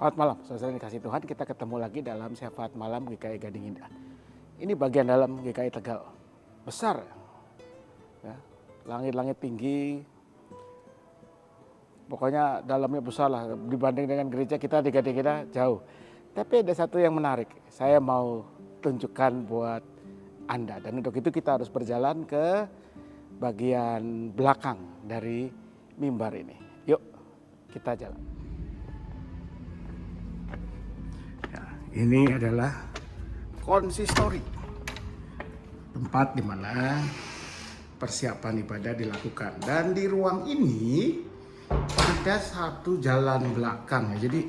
Selamat malam, saudara yang dikasih Tuhan. Kita ketemu lagi dalam Syafaat Malam GKI Gading Indah. Ini bagian dalam GKI Tegal. Besar, ya. Langit-langit tinggi. Pokoknya dalamnya besar lah. Dibanding dengan gereja kita di Gading Indah jauh. Tapi ada satu yang menarik. Saya mau tunjukkan buat Anda. Dan untuk itu kita harus berjalan ke bagian belakang dari mimbar ini. Yuk, kita jalan. Ini adalah konsistori, tempat di mana persiapan ibadah dilakukan. Dan di ruang ini ada satu jalan belakang. Jadi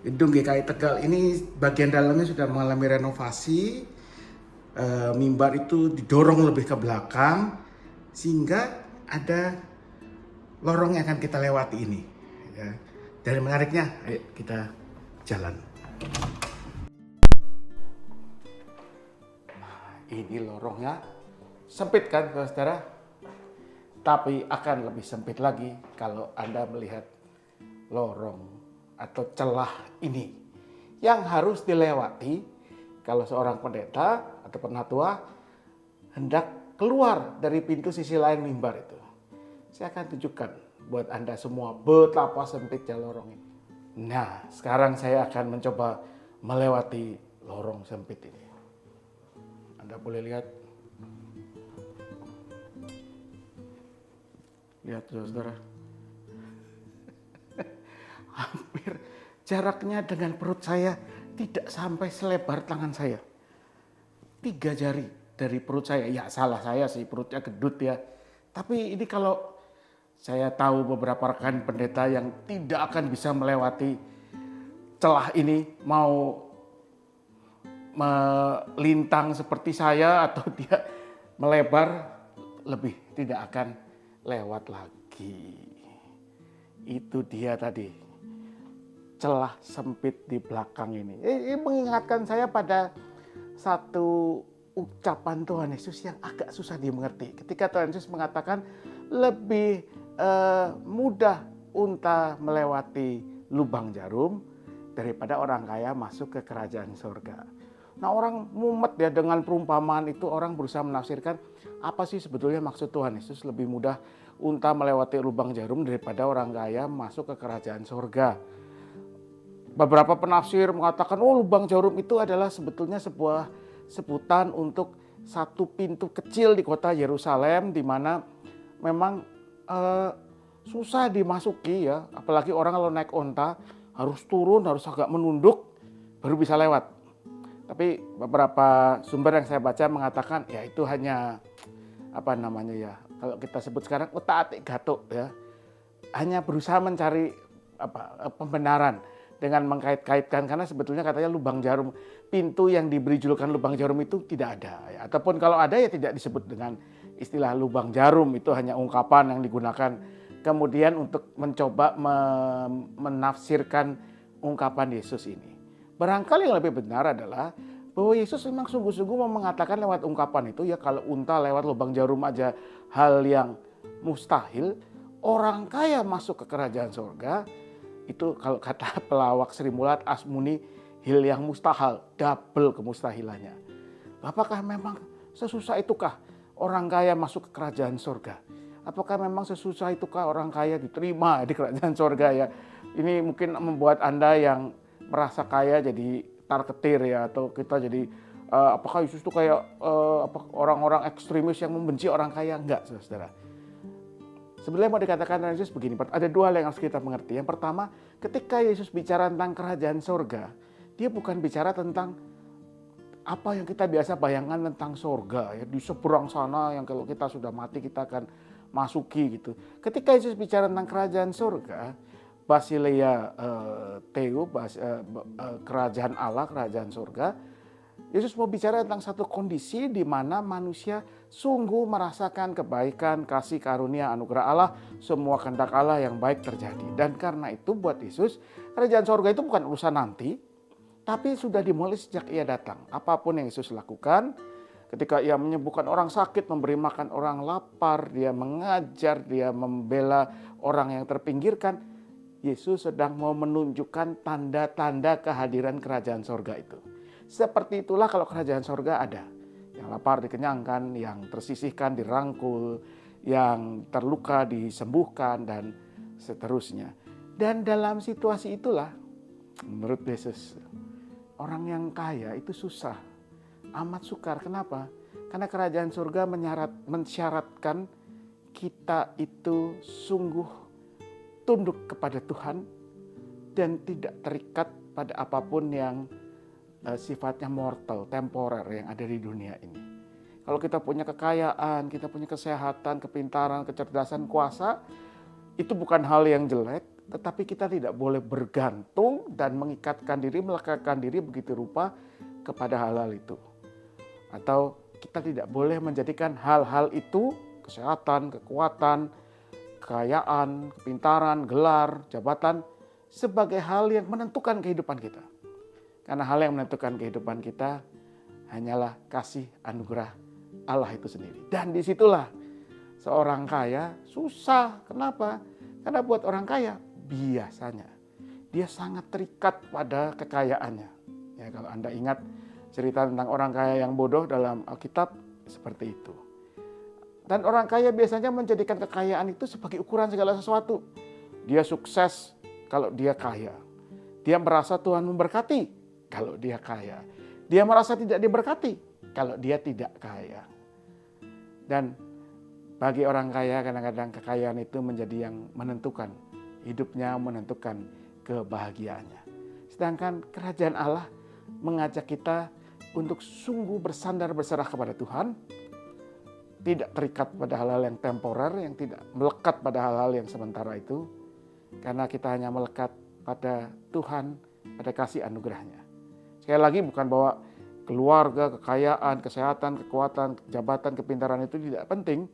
gedung GKI Tegal ini bagian dalamnya sudah mengalami renovasi. Mimbar itu didorong lebih ke belakang sehingga ada lorong yang akan kita lewati ini. Ya. Dan menariknya, ayo kita jalan. Ini lorongnya sempit kan saudara? Tapi akan lebih sempit lagi kalau Anda melihat lorong atau celah ini yang harus dilewati kalau seorang pendeta atau penatua hendak keluar dari pintu sisi lain mimbar itu. Saya akan tunjukkan buat Anda semua betapa sempitnya lorong ini. Nah, sekarang saya akan mencoba melewati lorong sempit ini. Anda boleh lihat. Lihat saudara. Hampir jaraknya dengan perut saya tidak sampai selebar tangan saya. 3 jari dari perut saya. Ya salah saya sih, perutnya gedut ya. Tapi ini kalau saya tahu beberapa rekan pendeta yang tidak akan bisa melewati celah ini, mau melintang seperti saya atau dia melebar, lebih tidak akan lewat lagi. Itu dia tadi, celah sempit di belakang ini. Ini mengingatkan saya pada satu ucapan Tuhan Yesus yang agak susah dimengerti. Ketika Tuhan Yesus mengatakan lebih mudah unta melewati lubang jarum daripada orang kaya masuk ke kerajaan surga. Nah, orang mumet ya dengan perumpamaan itu, orang berusaha menafsirkan apa sih sebetulnya maksud Tuhan Yesus lebih mudah unta melewati lubang jarum daripada orang kaya masuk ke kerajaan surga. Beberapa penafsir mengatakan lubang jarum itu adalah sebetulnya sebuah sebutan untuk satu pintu kecil di kota Yerusalem di mana memang susah dimasuki ya, apalagi orang kalau naik onta harus turun, harus agak menunduk baru bisa lewat. Tapi beberapa sumber yang saya baca mengatakan ya itu hanya apa namanya ya, kalau kita sebut sekarang utak-atik gatuk ya, hanya berusaha mencari pembenaran dengan mengkait-kaitkan, karena sebetulnya katanya lubang jarum, pintu yang diberi julukan lubang jarum itu tidak ada ya. Ataupun kalau ada ya tidak disebut dengan istilah lubang jarum, itu hanya ungkapan yang digunakan kemudian untuk mencoba menafsirkan ungkapan Yesus ini. Barangkali yang lebih benar adalah bahwa Yesus memang sungguh-sungguh mau mengatakan lewat ungkapan itu ya, kalau unta lewat lubang jarum aja hal yang mustahil, orang kaya masuk ke kerajaan surga itu kalau kata pelawak Sri Mulat Asmuni hil yang mustahil, double kemustahilannya. Apakah memang sesusah itukah orang kaya masuk ke kerajaan surga? Apakah memang sesusah itukah orang kaya diterima di kerajaan surga ya? Ini mungkin membuat Anda yang merasa kaya jadi tarketir ya, atau kita jadi apakah Yesus itu kayak orang-orang ekstremis yang membenci orang kaya? Enggak, saudara. Sebenarnya mau dikatakan dengan Yesus begini, ada 2 hal yang harus kita mengerti. Yang pertama, ketika Yesus bicara tentang kerajaan surga, dia bukan bicara tentang apa yang kita biasa bayangkan tentang surga ya, di seberang sana yang kalau kita sudah mati kita akan masuki gitu. Ketika Yesus bicara tentang kerajaan surga, Basileia Theo, kerajaan Allah, kerajaan surga, Yesus mau bicara tentang satu kondisi di mana manusia sungguh merasakan kebaikan, kasih karunia, anugerah Allah, semua kehendak Allah yang baik terjadi. Dan karena itu buat Yesus, kerajaan surga itu bukan urusan nanti, tapi sudah dimulai sejak ia datang. Apapun yang Yesus lakukan, ketika ia menyembuhkan orang sakit, memberi makan orang lapar, dia mengajar, dia membela orang yang terpinggirkan, Yesus sedang mau menunjukkan tanda-tanda kehadiran kerajaan sorga itu. Seperti itulah kalau kerajaan sorga ada. Yang lapar dikenyangkan, yang tersisihkan dirangkul, yang terluka disembuhkan, dan seterusnya. Dan dalam situasi itulah, menurut Yesus, orang yang kaya itu susah, amat sukar. Kenapa? Karena kerajaan surga mensyaratkan kita itu sungguh tunduk kepada Tuhan dan tidak terikat pada apapun yang sifatnya mortal, temporer yang ada di dunia ini. Kalau kita punya kekayaan, kita punya kesehatan, kepintaran, kecerdasan, kuasa, itu bukan hal yang jelek, tetapi kita tidak boleh bergantung dan mengikatkan diri, melekatkan diri begitu rupa kepada hal-hal itu. Atau kita tidak boleh menjadikan hal-hal itu, kesehatan, kekuatan, kekayaan, kepintaran, gelar, jabatan, sebagai hal yang menentukan kehidupan kita. Karena hal yang menentukan kehidupan kita hanyalah kasih anugerah Allah itu sendiri. Dan disitulah seorang kaya susah. Kenapa? Karena buat orang kaya biasanya dia sangat terikat pada kekayaannya. Ya, kalau Anda ingat cerita tentang orang kaya yang bodoh dalam Alkitab seperti itu. Dan orang kaya biasanya menjadikan kekayaan itu sebagai ukuran segala sesuatu. Dia sukses kalau dia kaya. Dia merasa Tuhan memberkati kalau dia kaya. Dia merasa tidak diberkati kalau dia tidak kaya. Dan bagi orang kaya kadang-kadang kekayaan itu menjadi yang menentukan hidupnya, menentukan kebahagiaannya. Sedangkan kerajaan Allah mengajak kita untuk sungguh bersandar berserah kepada Tuhan, tidak terikat pada hal-hal yang temporer, yang tidak melekat pada hal-hal yang sementara itu, karena kita hanya melekat pada Tuhan, pada kasih anugerahnya. Sekali lagi bukan bahwa keluarga, kekayaan, kesehatan, kekuatan, jabatan, kepintaran itu tidak penting,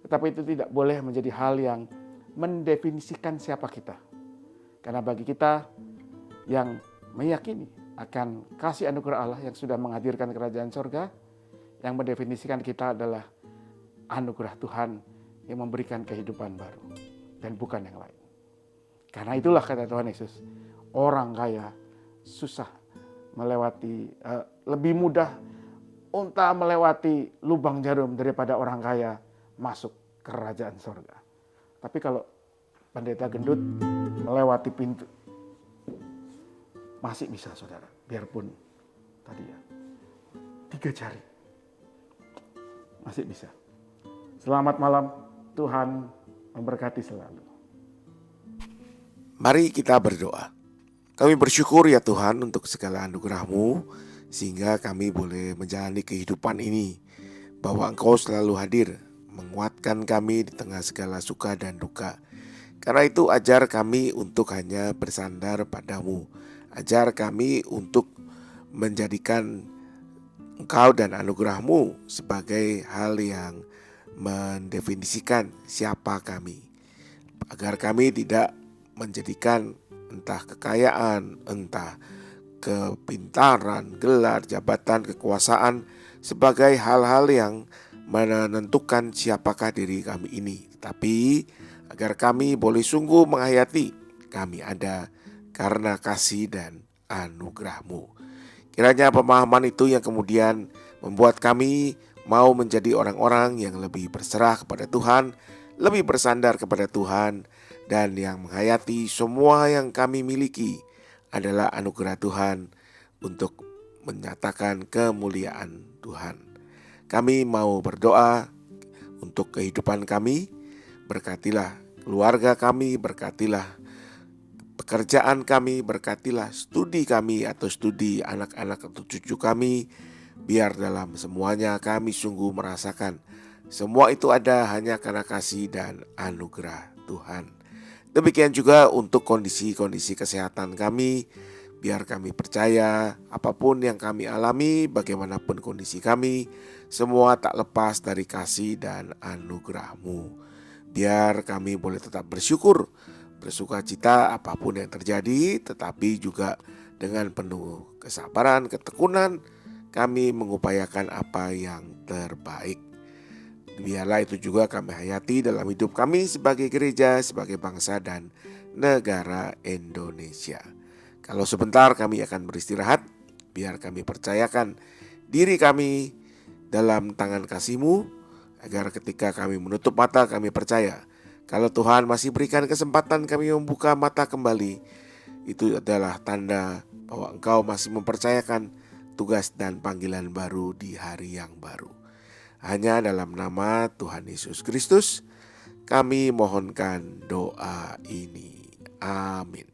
tetapi itu tidak boleh menjadi hal yang mendefinisikan siapa kita. Karena bagi kita yang meyakini akan kasih anugerah Allah yang sudah menghadirkan kerajaan surga, yang mendefinisikan kita adalah anugerah Tuhan yang memberikan kehidupan baru dan bukan yang lain. Karena itulah kata Tuhan Yesus, orang kaya susah melewati, lebih mudah unta melewati lubang jarum daripada orang kaya masuk kerajaan surga. Tapi kalau pendeta gendut melewati pintu, masih bisa saudara, biarpun tadi ya 3 jari, masih bisa. Selamat malam, Tuhan memberkati selalu. Mari kita berdoa. Kami bersyukur ya Tuhan untuk segala anugerah-Mu, sehingga kami boleh menjalani kehidupan ini, bahwa Engkau selalu hadir, menguatkan kami di tengah segala suka dan duka. Karena itu ajar kami untuk hanya bersandar padamu. Ajar kami untuk menjadikan Engkau dan anugerah-Mu sebagai hal yang mendefinisikan siapa kami, agar kami tidak menjadikan entah kekayaan, entah kepintaran, gelar, jabatan, kekuasaan sebagai hal-hal yang menentukan siapakah diri kami ini. Tapi agar kami boleh sungguh menghayati kami ada karena kasih dan anugerah-Mu. Kiranya pemahaman itu yang kemudian membuat kami mau menjadi orang-orang yang lebih berserah kepada Tuhan, lebih bersandar kepada Tuhan, dan yang menghayati semua yang kami miliki adalah anugerah Tuhan untuk menyatakan kemuliaan Tuhan. Kami mau berdoa untuk kehidupan kami, berkatilah keluarga kami, berkatilah pekerjaan kami, berkatilah studi kami atau studi anak-anak atau cucu kami. Biar dalam semuanya kami sungguh merasakan semua itu ada hanya karena kasih dan anugerah Tuhan. Demikian juga untuk kondisi-kondisi kesehatan kami. Biar kami percaya apapun yang kami alami, bagaimanapun kondisi kami, semua tak lepas dari kasih dan anugerah-Mu. Biar kami boleh tetap bersyukur, bersuka cita apapun yang terjadi, tetapi juga dengan penuh kesabaran, ketekunan, kami mengupayakan apa yang terbaik. Biarlah itu juga kami hayati dalam hidup kami sebagai gereja, sebagai bangsa dan negara Indonesia. Kalau sebentar kami akan beristirahat, biar kami percayakan diri kami dalam tangan kasih-Mu, agar ketika kami menutup mata kami percaya kalau Tuhan masih berikan kesempatan kami membuka mata kembali, itu adalah tanda bahwa Engkau masih mempercayakan tugas dan panggilan baru di hari yang baru. Hanya dalam nama Tuhan Yesus Kristus kami mohonkan doa ini. Amin.